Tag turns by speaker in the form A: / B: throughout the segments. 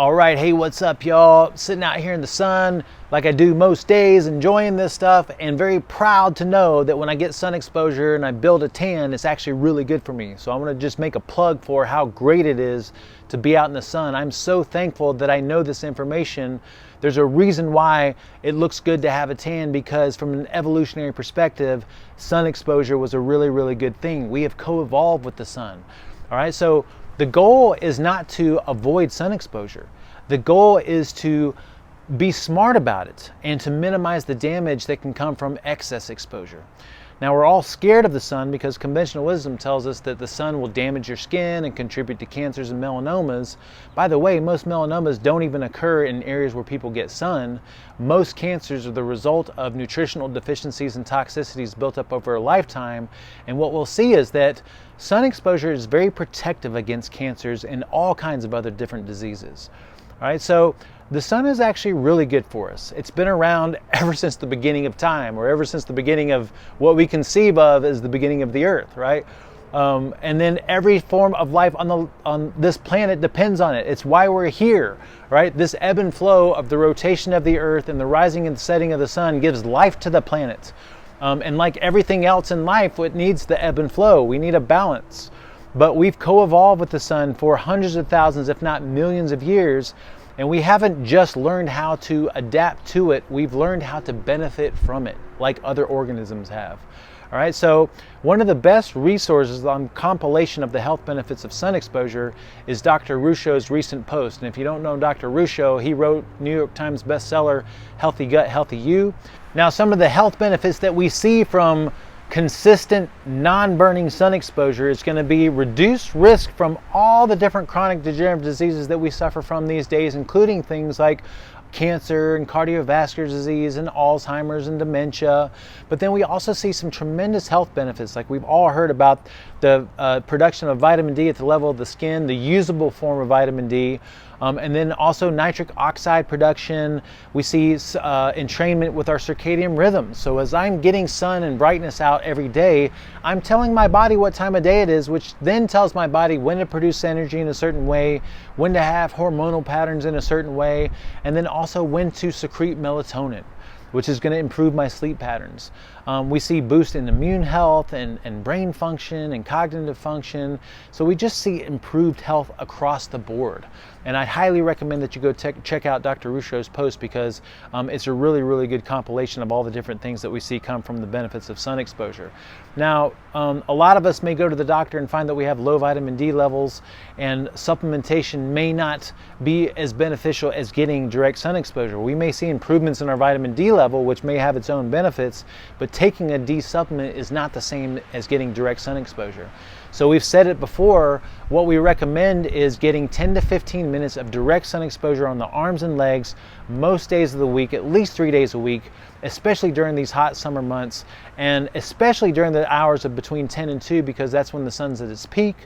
A: All right, hey, what's up, y'all? Sitting out here in the sun like I do most days, enjoying this stuff, and very proud to know that when I get sun exposure and I build a tan, it's actually really good for me. So I want to just make a plug for how great it is to be out in the sun. I'm so thankful that I know this information. There's a reason why it looks good to have a tan, because from an evolutionary perspective, sun exposure was a really, really good thing. We have co-evolved with the sun. All right, so the goal is not to avoid sun exposure. The goal is to be smart about it and to minimize the damage that can come from excess exposure. Now, we're all scared of the sun because conventional wisdom tells us that the sun will damage your skin and contribute to cancers and melanomas. By the way, most melanomas don't even occur in areas where people get sun. Most cancers are the result of nutritional deficiencies and toxicities built up over a lifetime. And what we'll see is that sun exposure is very protective against cancers and all kinds of other different diseases. All right, so the sun is actually really good for us. It's been around ever since the beginning of time, or ever since the beginning of what we conceive of as the beginning of the earth, right? And then every form of life on this planet depends on it. It's why we're here, right? This ebb and flow of the rotation of the earth and the rising and setting of the sun gives life to the planet. And like everything else in life, it needs the ebb and flow. We need a balance. But we've co-evolved with the sun for hundreds of thousands, if not millions of years. And we haven't just learned how to adapt to it, we've learned how to benefit from it, like other organisms have. All right, so one of the best resources on compilation of the health benefits of sun exposure is Dr. Ruscio's recent post. And if you don't know Dr. Ruscio, he wrote New York Times bestseller, Healthy Gut, Healthy You. Now, some of the health benefits that we see from consistent non-burning sun exposure is going to be reduced risk from all the different chronic degenerative diseases that we suffer from these days, including things like cancer and cardiovascular disease and Alzheimer's and dementia. But then we also see some tremendous health benefits, like we've all heard about the production of vitamin D at the level of the skin, the usable form of vitamin D, and then also nitric oxide production. We see entrainment with our circadian rhythms. So as I'm getting sun and brightness out every day, I'm telling my body what time of day it is, which then tells my body when to produce energy in a certain way, when to have hormonal patterns in a certain way, and then also when to secrete melatonin, which is going to improve my sleep patterns. We see boost in immune health and brain function and cognitive function. So we just see improved health across the board. And I highly recommend that you go check out Dr. Ruscio's post, because it's a really, really good compilation of all the different things that we see come from the benefits of sun exposure. Now, a lot of us may go to the doctor and find that we have low vitamin D levels, and supplementation may not be as beneficial as getting direct sun exposure. We may see improvements in our vitamin D level, which may have its own benefits, but taking a D supplement is not the same as getting direct sun exposure. So we've said it before, what we recommend is getting 10 to 15 minutes of direct sun exposure on the arms and legs most days of the week, at least 3 days a week, especially during these hot summer months, and especially during the hours of between 10 and 2, because that's when the sun's at its peak.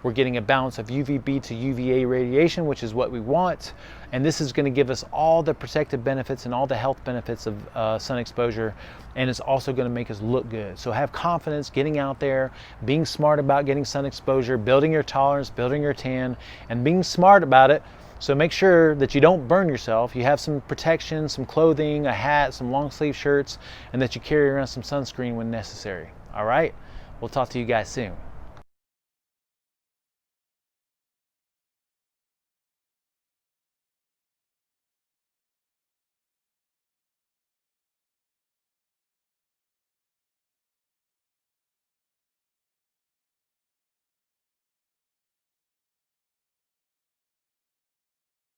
A: We're getting a balance of UVB to UVA radiation, which is what we want. And this is going to give us all the protective benefits and all the health benefits of sun exposure. And it's also going to make us look good. So have confidence getting out there, being smart about getting sun exposure, building your tolerance, building your tan, and being smart about it. So make sure that you don't burn yourself. You have some protection, some clothing, a hat, some long sleeve shirts, and that you carry around some sunscreen when necessary. All right? We'll talk to you guys soon.